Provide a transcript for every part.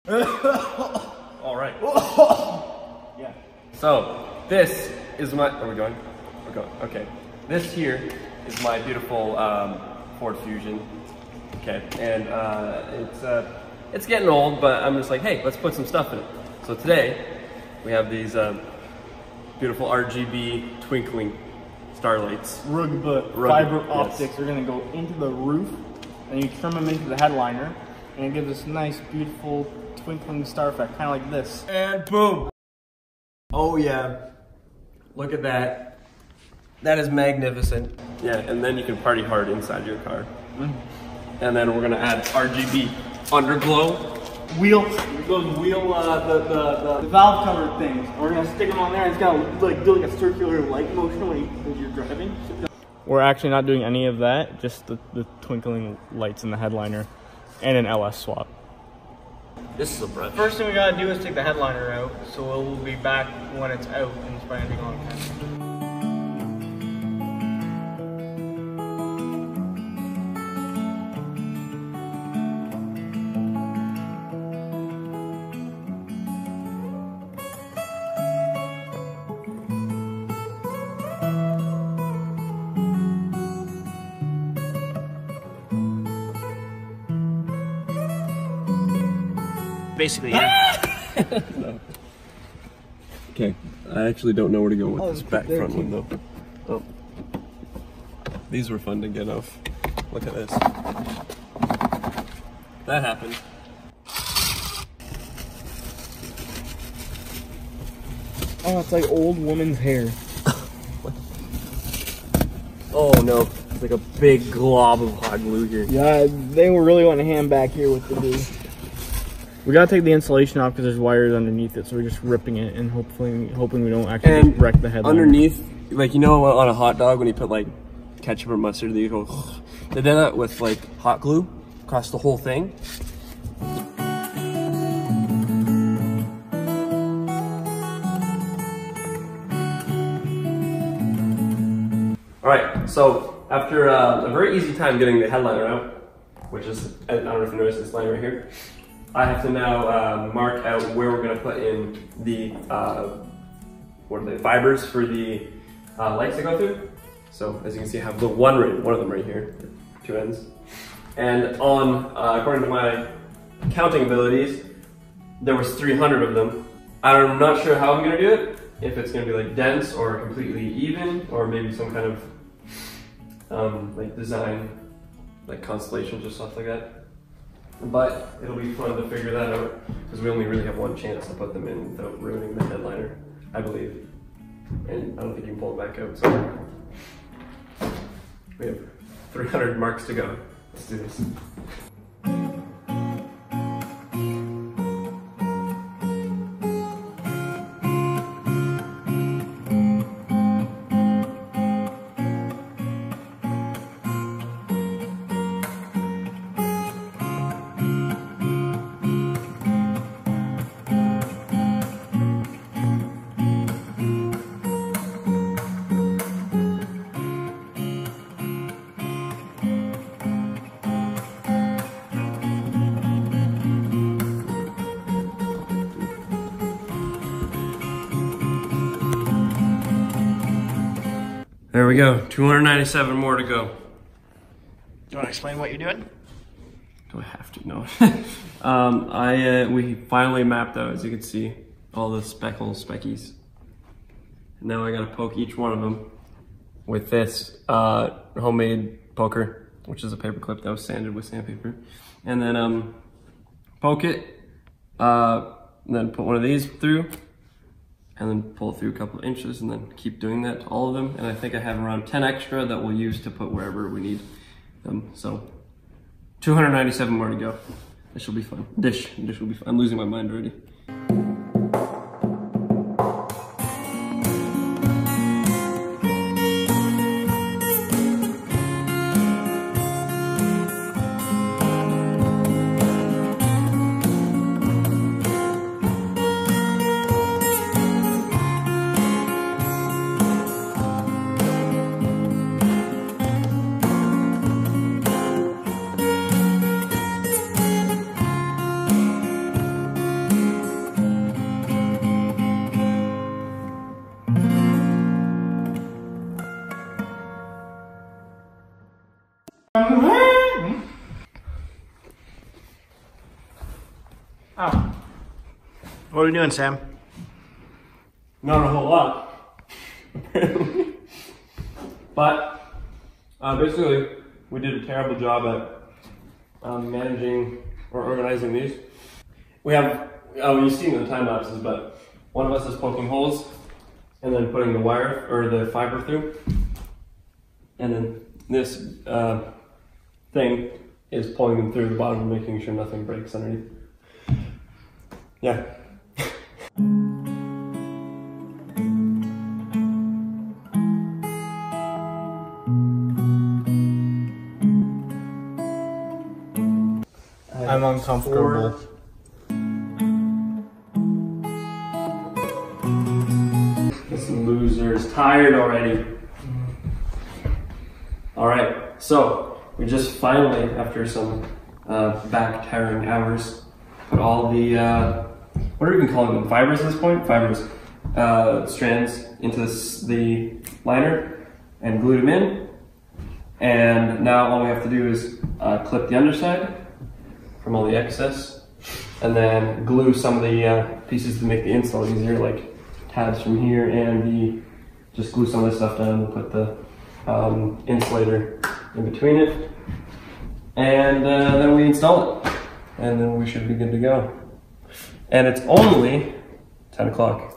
All right. Yeah. So this is my. Are we going? We're going. Okay. This here is my beautiful Ford Fusion. Okay, and it's getting old, but I'm just like, hey, let's put some stuff in it. So today we have these beautiful RGB twinkling starlights. Fiber optics are gonna go into the roof, and you trim them into the headliner, and it gives this nice, beautiful twinkling star effect, kind of like this. And boom! Oh yeah, look at that. That is magnificent. Yeah, and then you can party hard inside your car. And then we're gonna add RGB underglow. Those the valve cover things. We're gonna stick them on there. It's gonna like do like a circular light motion when you're driving. We're actually not doing any of that. Just the twinkling lights in the headliner, and an LS swap. This is a breath. First thing we gotta do is take the headliner out, so we'll be back when it's out and it's branding on camera. Basically, yeah. No. Okay, I actually don't know where to go with this back front window. Oh. These were fun to get off. Look at this. That happened. Oh, it's like old woman's hair. Oh no, it's like a big glob of hot glue here. Yeah, they were really wanting a hand back here with the glue. We gotta take the insulation off because there's wires underneath it, so we're just ripping it and hoping we don't actually just wreck the headliner. Underneath, like you know on a hot dog when you put like ketchup or mustard, they go. They did that with like hot glue across the whole thing. All right, so after a very easy time getting the headliner out, which is, I don't know if you noticed this line right here, I have to now mark out where we're gonna put in the, what are they, fibers for the lights to go through. So as you can see, I have the one of them right here, two ends. And on, according to my counting abilities, there was 300 of them. I'm not sure how I'm gonna do it, if it's gonna be like dense or completely even, or maybe some kind of like design, like constellations or stuff like that. But it'll be fun to figure that out because we only really have one chance to put them in without ruining the headliner, I believe. And I don't think you can pull it back out, so we have 300 marks to go. Let's do this. There we go, 297 more to go. Do you want to explain what you're doing? Do I have to? No. We finally mapped out, as you can see, all the speckies. Now I gotta poke each one of them with this homemade poker, which is a paper clip that was sanded with sandpaper. And then poke it, and then put one of these through, and then pull it through a couple of inches, and then keep doing that to all of them. And I think I have around 10 extra that we'll use to put wherever we need them. So 297 more to go. This will be fun. Dish will be fun. I'm losing my mind already. Oh. What are we doing, Sam? Not a whole lot, apparently. But basically, we did a terrible job at managing or organizing these. We have, you've seen the time lapses, but one of us is poking holes and then putting the wire or the fiber through. And then this thing is pulling them through the bottom and making sure nothing breaks underneath. Yeah. I'm uncomfortable. This loser's tired already. Alright, so we just finally, after some back tiring hours, put all the, what are we even calling them? Fibers at this point? Fibers. Strands into the liner and glued them in. And now all we have to do is clip the underside from all the excess, and then glue some of the pieces to make the install easier, like tabs from here, and just glue some of this stuff down and put the insulator in between it, and then we install it, and then we should be good to go. And it's only 10 o'clock.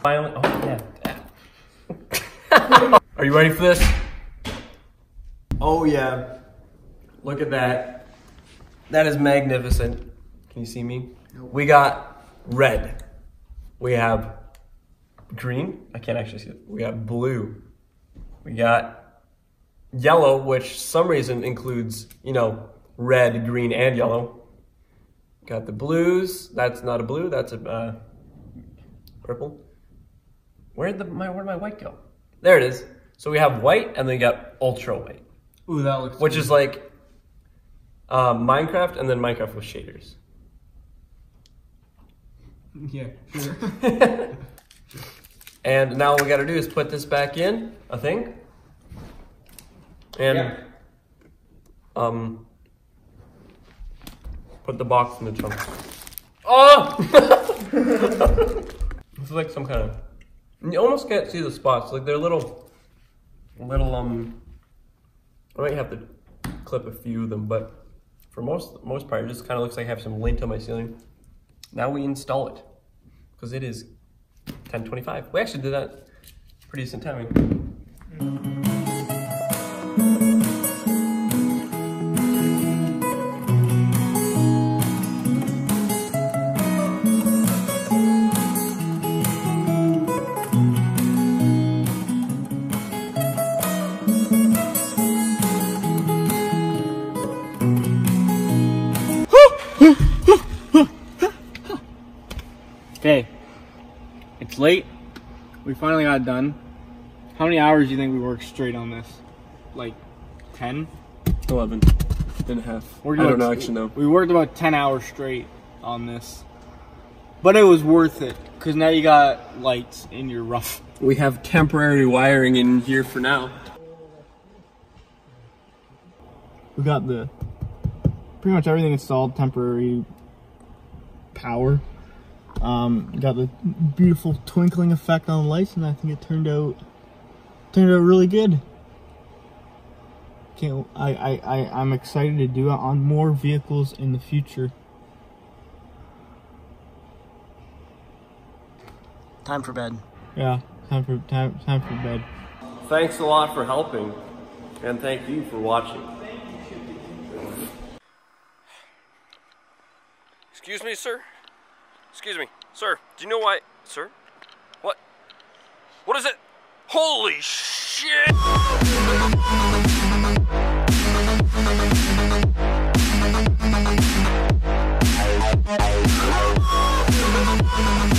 Oh, yeah. Are you ready for this? Oh, yeah. Look at that. That is magnificent. Can you see me? We got red. We have green. I can't actually see it. We got blue. We got yellow, which some reason includes, you know, red, green, and yellow. Got the blues. That's not a blue. That's a purple. Where'd my white go? There it is. So we have white, and then we got ultra white. Ooh, that looks which is like Minecraft, and then Minecraft with shaders. Yeah, sure. And now all we gotta do is put this back in, I think. And put the box in the trunk. Oh! It's like some kind of, you almost can't see the spots. Like they're little, I might have to clip a few of them, but for most part, it just kind of looks like I have some lint on my ceiling. Now we install it, because it is 10:25. We actually did that pretty decent timing. Okay, it's late. We finally got it done. How many hours do you think we worked straight on this? Like 10? 11 and a half. I don't know, actually, no. We worked about 10 hours straight on this. But it was worth it, because now you got lights in your rough. We have temporary wiring in here for now. We got pretty much everything installed, temporary power. Got the beautiful twinkling effect on the lights, and I think it turned out really good. I'm excited to do it on more vehicles in the future. Time for bed. Yeah, time for bed. Thanks a lot for helping, and thank you for watching. Excuse me, sir? Excuse me, sir, do you know why, sir? What? What is it? Holy shit! Bye.